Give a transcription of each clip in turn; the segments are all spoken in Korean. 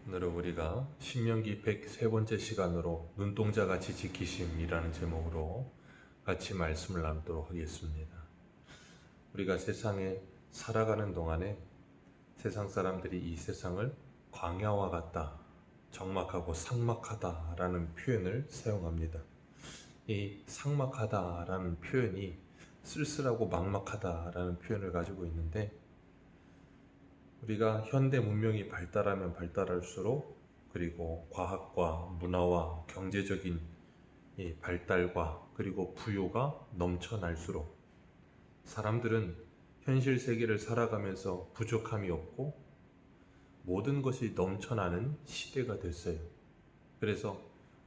오늘은 우리가 신명기 103번째 시간으로 눈동자같이 지키심이라는 제목으로 같이 말씀을 나누도록 하겠습니다. 우리가 세상에 살아가는 동안에 세상 사람들이 이 세상을 광야와 같다, 적막하고 삭막하다라는 표현을 사용합니다. 이 삭막하다라는 표현이 쓸쓸하고 막막하다라는 표현을 가지고 있는데, 우리가 현대 문명이 발달하면 발달할수록, 그리고 과학과 문화와 경제적인 이 발달과 그리고 부요가 넘쳐날수록 사람들은 현실 세계를 살아가면서 부족함이 없고 모든 것이 넘쳐나는 시대가 됐어요. 그래서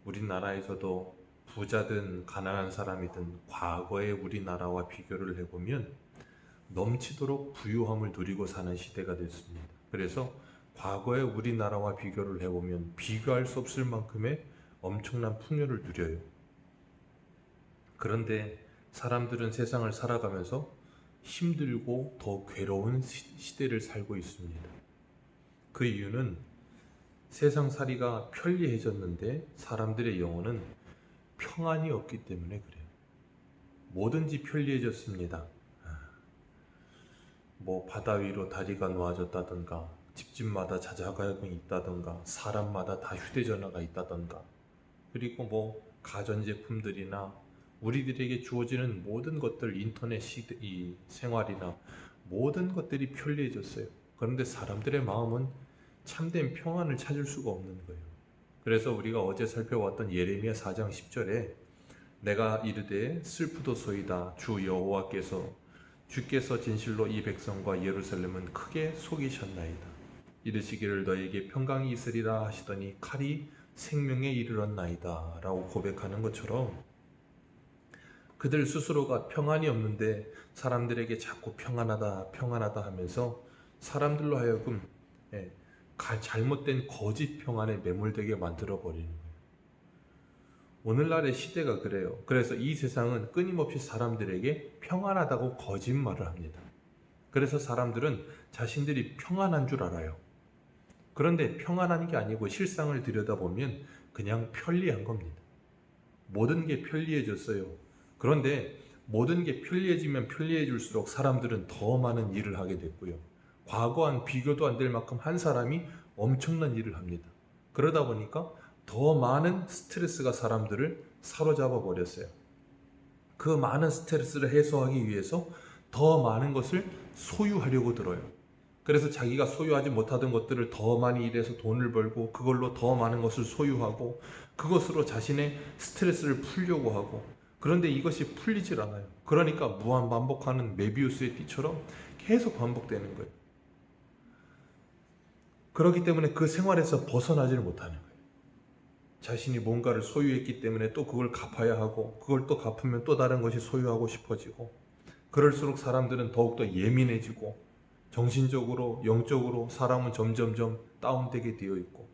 우리나라에서도 부자든 가난한 사람이든 과거의 우리나라와 비교를 해보면 넘치도록 부유함을 누리고 사는 시대가 됐습니다. 그래서 과거의 우리나라와 비교를 해보면 비교할 수 없을 만큼의 엄청난 풍요를 누려요. 그런데 사람들은 세상을 살아가면서 힘들고 더 괴로운 시대를 살고 있습니다. 그 이유는 세상살이가 편리해졌는데 사람들의 영혼은 평안이 없기 때문에 그래요. 뭐든지 편리해졌습니다. 바다 위로 다리가 놓아졌다던가, 집집마다 자자가격이 있다던가, 사람마다 다 휴대전화가 있다던가, 그리고 가전제품들이나 우리들에게 주어지는 모든 것들, 인터넷 이 생활이나 모든 것들이 편리해졌어요. 그런데 사람들의 마음은 참된 평안을 찾을 수가 없는 거예요. 그래서 우리가 어제 살펴봤던 예레미야 4장 10절에 내가 이르되 슬프도소이다, 주 여호와께서 주께서 진실로 이 백성과 예루살렘은 크게 속이셨나이다. 이르시기를 너에게 평강이 있으리라 하시더니 칼이 생명에 이르렀나이다 라고 고백하는 것처럼, 그들 스스로가 평안이 없는데 사람들에게 자꾸 평안하다 평안하다 하면서 사람들로 하여금 잘못된 거짓 평안에 매몰되게 만들어 버리는 거예요. 오늘날의 시대가 그래요. 그래서 이 세상은 끊임없이 사람들에게 평안하다고 거짓말을 합니다. 그래서 사람들은 자신들이 평안한 줄 알아요. 그런데 평안한 게 아니고 실상을 들여다보면 그냥 편리한 겁니다. 모든 게 편리해졌어요. 그런데 모든 게 편리해지면 편리해질수록 사람들은 더 많은 일을 하게 됐고요. 과거와는 비교도 안 될 만큼 한 사람이 엄청난 일을 합니다. 그러다 보니까 더 많은 스트레스가 사람들을 사로잡아 버렸어요. 그 많은 스트레스를 해소하기 위해서 더 많은 것을 소유하려고 들어요. 그래서 자기가 소유하지 못하던 것들을 더 많이 일해서 돈을 벌고, 그걸로 더 많은 것을 소유하고, 그것으로 자신의 스트레스를 풀려고 하고, 그런데 이것이 풀리질 않아요. 그러니까 무한 반복하는 메비우스의 띠처럼 계속 반복되는 거예요. 그렇기 때문에 그 생활에서 벗어나지를 못하는 거예요. 자신이 뭔가를 소유했기 때문에 또 그걸 갚아야 하고, 그걸 또 갚으면 또 다른 것이 소유하고 싶어지고, 그럴수록 사람들은 더욱더 예민해지고, 정신적으로, 영적으로 사람은 점점점 다운되게 되어 있고,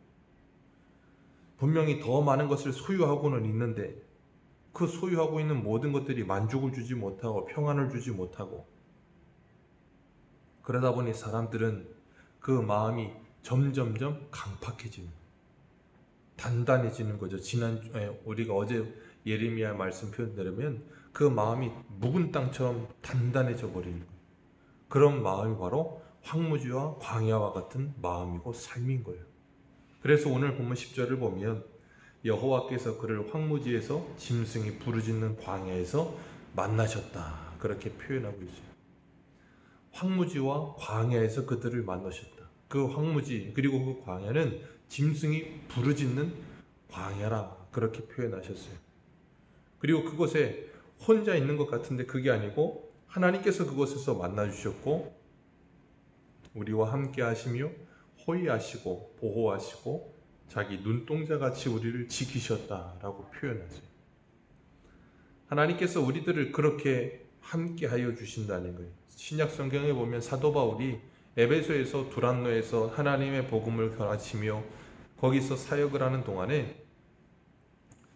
분명히 더 많은 것을 소유하고는 있는데 그 소유하고 있는 모든 것들이 만족을 주지 못하고 평안을 주지 못하고, 그러다 보니 사람들은 그 마음이 점점점 강팍해지는, 단단해지는 거죠. 우리가 어제 예레미야 말씀 표현대로면 그 마음이 묵은 땅처럼 단단해져 버리는 거예요. 그런 마음이 바로 황무지와 광야와 같은 마음이고 삶인 거예요. 그래서 오늘 본문 10절을 보면 여호와께서 그를 황무지에서 짐승이 부르짖는 광야에서 만나셨다, 그렇게 표현하고 있어요. 황무지와 광야에서 그들을 만나셨다. 그 황무지 그리고 그 광야는 짐승이 부르짖는 광야라, 그렇게 표현하셨어요. 그리고 그곳에 혼자 있는 것 같은데 그게 아니고 하나님께서 그곳에서 만나주셨고 우리와 함께 하시며 호위하시고 보호하시고 자기 눈동자같이 우리를 지키셨다라고 표현하세요. 하나님께서 우리들을 그렇게 함께 하여 주신다는 거예요. 신약 성경에 보면 사도 바울이 에베소에서 두란노에서 하나님의 복음을 가르치며 거기서 사역을 하는 동안에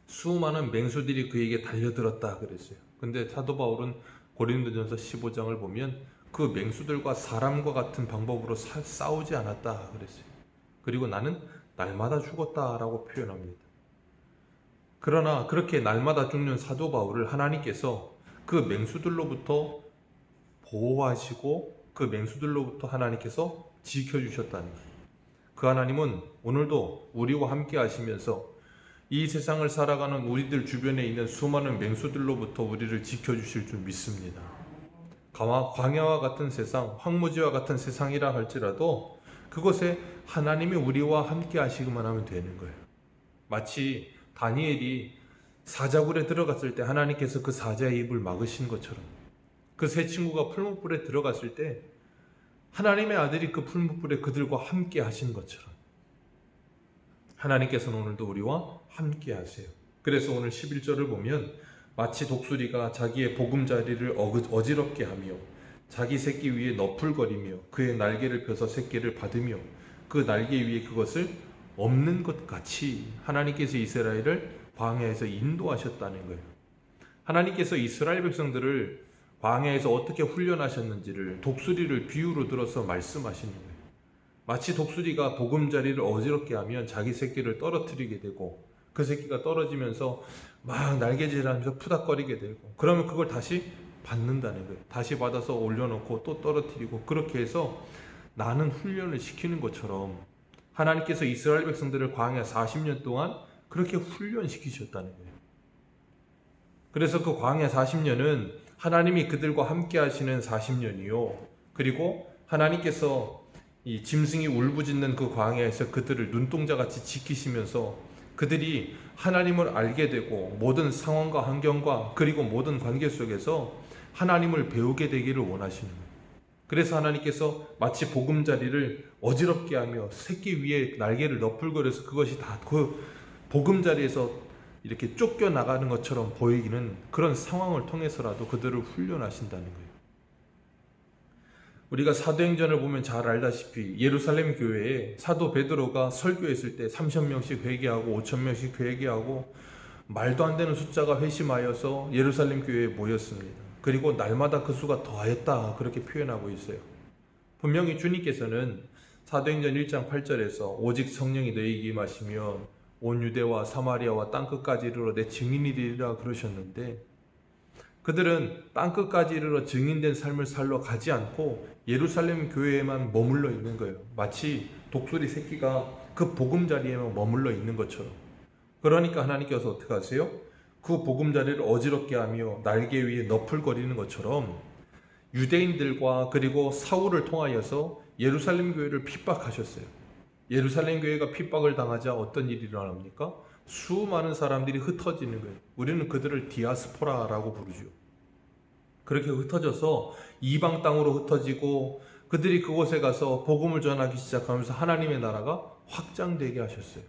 수많은 맹수들이 그에게 달려들었다 그랬어요. 근데 사도 바울은 고린도전서 15장을 보면 그 맹수들과 사람과 같은 방법으로 싸우지 않았다 그랬어요. 그리고 나는 날마다 죽었다라고 표현합니다. 그러나 그렇게 날마다 죽는 사도 바울을 하나님께서 그 맹수들로부터 보호하시고 그 맹수들로부터 하나님께서 지켜주셨다는 거예요. 그 하나님은 오늘도 우리와 함께 하시면서 이 세상을 살아가는 우리들 주변에 있는 수많은 맹수들로부터 우리를 지켜주실 줄 믿습니다. 광야와 같은 세상, 황무지와 같은 세상이라 할지라도 그곳에 하나님이 우리와 함께 하시기만 하면 되는 거예요. 마치 다니엘이 사자굴에 들어갔을 때 하나님께서 그 사자의 입을 막으신 것처럼, 그 세 친구가 풀무불에 들어갔을 때 하나님의 아들이 그 풀무불에 그들과 함께 하신 것처럼 하나님께서는 오늘도 우리와 함께 하세요. 그래서 오늘 11절을 보면 마치 독수리가 자기의 보금자리를 어지럽게 하며 자기 새끼 위에 너풀거리며 그의 날개를 펴서 새끼를 받으며 그 날개 위에 그것을 없는 것 같이 하나님께서 이스라엘을 광야에서 인도하셨다는 거예요. 하나님께서 이스라엘 백성들을 광야에서 어떻게 훈련하셨는지를 독수리를 비유로 들어서 말씀하시는 거예요. 마치 독수리가 보금자리를 어지럽게 하면 자기 새끼를 떨어뜨리게 되고 그 새끼가 떨어지면서 막 날개질하면서 푸닥거리게 되고 그러면 그걸 다시 받는다는 거예요. 다시 받아서 올려놓고 또 떨어뜨리고 그렇게 해서 나는 훈련을 시키는 것처럼 하나님께서 이스라엘 백성들을 광야 40년 동안 그렇게 훈련시키셨다는 거예요. 그래서 그 광야 40년은 하나님이 그들과 함께 하시는 40년이요. 그리고 하나님께서 이 짐승이 울부짖는 그 광야에서 그들을 눈동자같이 지키시면서 그들이 하나님을 알게 되고 모든 상황과 환경과 그리고 모든 관계 속에서 하나님을 배우게 되기를 원하시는 거예요. 그래서 하나님께서 마치 보금자리를 어지럽게 하며 새끼 위에 날개를 너풀거려서 그것이 다 그 보금자리에서 이렇게 쫓겨나가는 것처럼 보이기는 그런 상황을 통해서라도 그들을 훈련하신다는 거예요. 우리가 사도행전을 보면 잘 알다시피 예루살렘 교회에 사도 베드로가 설교했을 때 3,000명씩 회개하고 5,000명씩 회개하고 말도 안 되는 숫자가 회심하여서 예루살렘 교회에 모였습니다. 그리고 날마다 그 수가 더하였다 그렇게 표현하고 있어요. 분명히 주님께서는 사도행전 1장 8절에서 오직 성령이 너희에게 임하시면 온 유대와 사마리아와 땅끝까지 이르러 내 증인이 되리라 그러셨는데 그들은 땅끝까지 이르러 증인된 삶을 살러 가지 않고 예루살렘 교회에만 머물러 있는 거예요. 마치 독수리 새끼가 그 보금자리에만 머물러 있는 것처럼. 그러니까 하나님께서 어떻게 하세요? 그 보금자리를 어지럽게 하며 날개 위에 너풀거리는 것처럼 유대인들과 그리고 사울을 통하여서 예루살렘 교회를 핍박하셨어요. 예루살렘 교회가 핍박을 당하자 어떤 일이 일어납니까? 수많은 사람들이 흩어지는 거예요. 우리는 그들을 디아스포라라고 부르죠. 그렇게 흩어져서 이방 땅으로 흩어지고 그들이 그곳에 가서 복음을 전하기 시작하면서 하나님의 나라가 확장되게 하셨어요.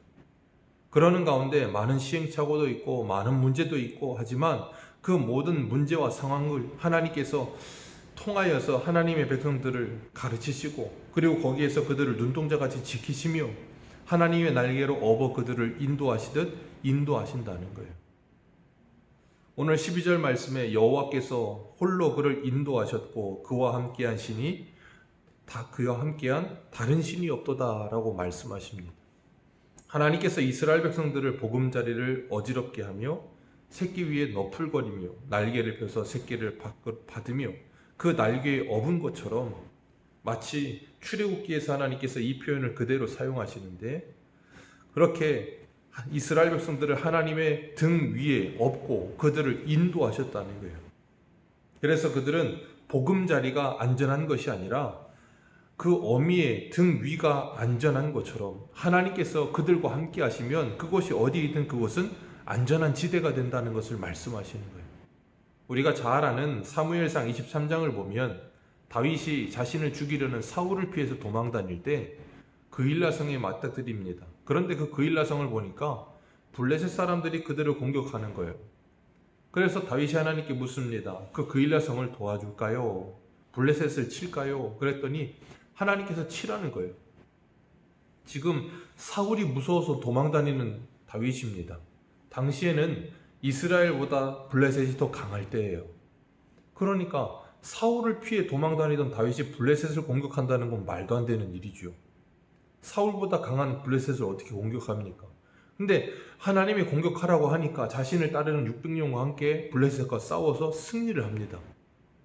그러는 가운데 많은 시행착오도 있고 많은 문제도 있고 하지만 그 모든 문제와 상황을 하나님께서 통하여서 하나님의 백성들을 가르치시고 그리고 거기에서 그들을 눈동자같이 지키시며 하나님의 날개로 업어 그들을 인도하시듯 인도하신다는 거예요. 오늘 12절 말씀에 여호와께서 홀로 그를 인도하셨고 그와 함께한 신이 그와 함께한 다른 신이 없도다라고 말씀하십니다. 하나님께서 이스라엘 백성들을 보금자리를 어지럽게 하며 새끼 위에 너풀거리며 날개를 펴서 새끼를 받으며 그 날개에 업은 것처럼 마치 출애굽기에서 하나님께서 이 표현을 그대로 사용하시는데 그렇게 이스라엘 백성들을 하나님의 등 위에 업고 그들을 인도하셨다는 거예요. 그래서 그들은 보금자리가 안전한 것이 아니라 그 어미의 등 위가 안전한 것처럼 하나님께서 그들과 함께 하시면 그곳이 어디이든 그곳은 안전한 지대가 된다는 것을 말씀하시는 거예요. 우리가 잘 아는 사무엘상 23장을 보면 다윗이 자신을 죽이려는 사울을 피해서 도망 다닐 때 그일라성에 맞닥뜨립니다. 그런데 그 그일라성을 보니까 블레셋 사람들이 그들을 공격하는 거예요. 그래서 다윗이 하나님께 묻습니다. 그 그일라성을 도와줄까요? 블레셋을 칠까요? 그랬더니 하나님께서 치라는 거예요. 지금 사울이 무서워서 도망 다니는 다윗입니다. 당시에는 이스라엘보다 블레셋이 더 강할 때예요. 그러니까 사울을 피해 도망 다니던 다윗이 블레셋을 공격한다는 건 말도 안 되는 일이죠. 사울보다 강한 블레셋을 어떻게 공격합니까? 근데 하나님이 공격하라고 하니까 자신을 따르는 600명과 함께 블레셋과 싸워서 승리를 합니다.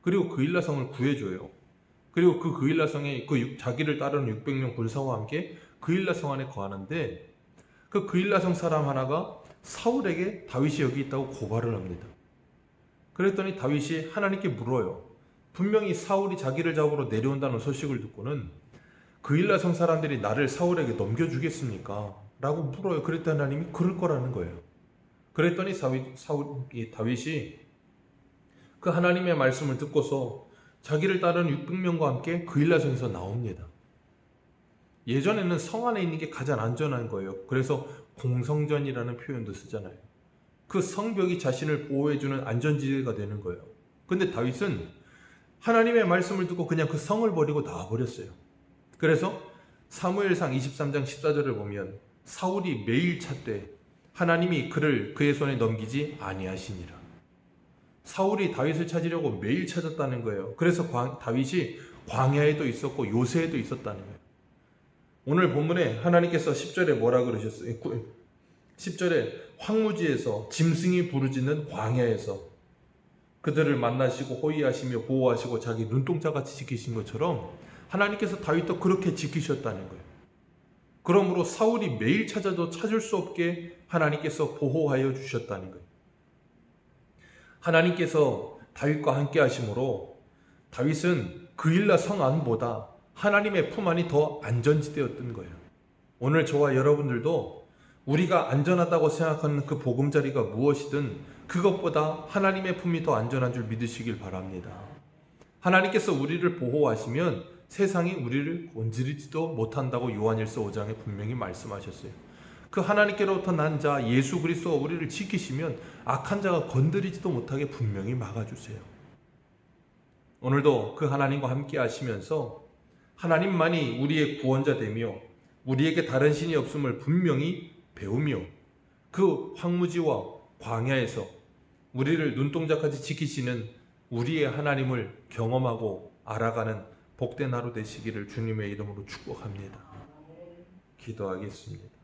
그리고 그일라성을 구해줘요. 그리고 그 그일라성에 자기를 따르는 600명 군사와 함께 그일라성 안에 거하는데, 그 그일라성 사람 하나가 사울에게 다윗이 여기 있다고 고발을 합니다. 그랬더니 다윗이 하나님께 물어요. 분명히 사울이 자기를 잡으러 내려온다는 소식을 듣고는 그일라성 사람들이 나를 사울에게 넘겨주겠습니까? 라고 물어요. 그랬더니 하나님이 그럴 거라는 거예요. 그랬더니 다윗이 그 하나님의 말씀을 듣고서 자기를 따르는 600명과 함께 그일라성에서 나옵니다. 예전에는 성 안에 있는 게 가장 안전한 거예요. 그래서 공성전이라는 표현도 쓰잖아요. 그 성벽이 자신을 보호해주는 안전지대가 되는 거예요. 근데 다윗은 하나님의 말씀을 듣고 그냥 그 성을 버리고 나와버렸어요. 그래서 사무엘상 23장 14절을 보면 사울이 매일 찾되 하나님이 그를 그의 손에 넘기지 아니하시니라. 사울이 다윗을 찾으려고 매일 찾았다는 거예요. 그래서 다윗이 광야에도 있었고 요새에도 있었다는 거예요. 오늘 본문에 하나님께서 10절에 뭐라 그러셨어요? 10절에 황무지에서 짐승이 부르짖는 광야에서 그들을 만나시고 호위하시며 보호하시고 자기 눈동자같이 지키신 것처럼 하나님께서 다윗도 그렇게 지키셨다는 거예요. 그러므로 사울이 매일 찾아도 찾을 수 없게 하나님께서 보호하여 주셨다는 거예요. 하나님께서 다윗과 함께 하심으로 다윗은 그일라 성 안보다 하나님의 품 안이 더 안전지대였던 거예요. 오늘 저와 여러분들도 우리가 안전하다고 생각하는 그 보금자리가 무엇이든 그것보다 하나님의 품이 더 안전한 줄 믿으시길 바랍니다. 하나님께서 우리를 보호하시면 세상이 우리를 건드리지도 못한다고 요한일서 5장에 분명히 말씀하셨어요. 그 하나님께로부터 난 자 예수 그리스도가 우리를 지키시면 악한 자가 건드리지도 못하게 분명히 막아주세요. 오늘도 그 하나님과 함께 하시면서 하나님만이 우리의 구원자 되며 우리에게 다른 신이 없음을 분명히 배우며 그 황무지와 광야에서 우리를 눈동자까지 지키시는 우리의 하나님을 경험하고 알아가는 복된 하루 되시기를 주님의 이름으로 축복합니다. 기도하겠습니다.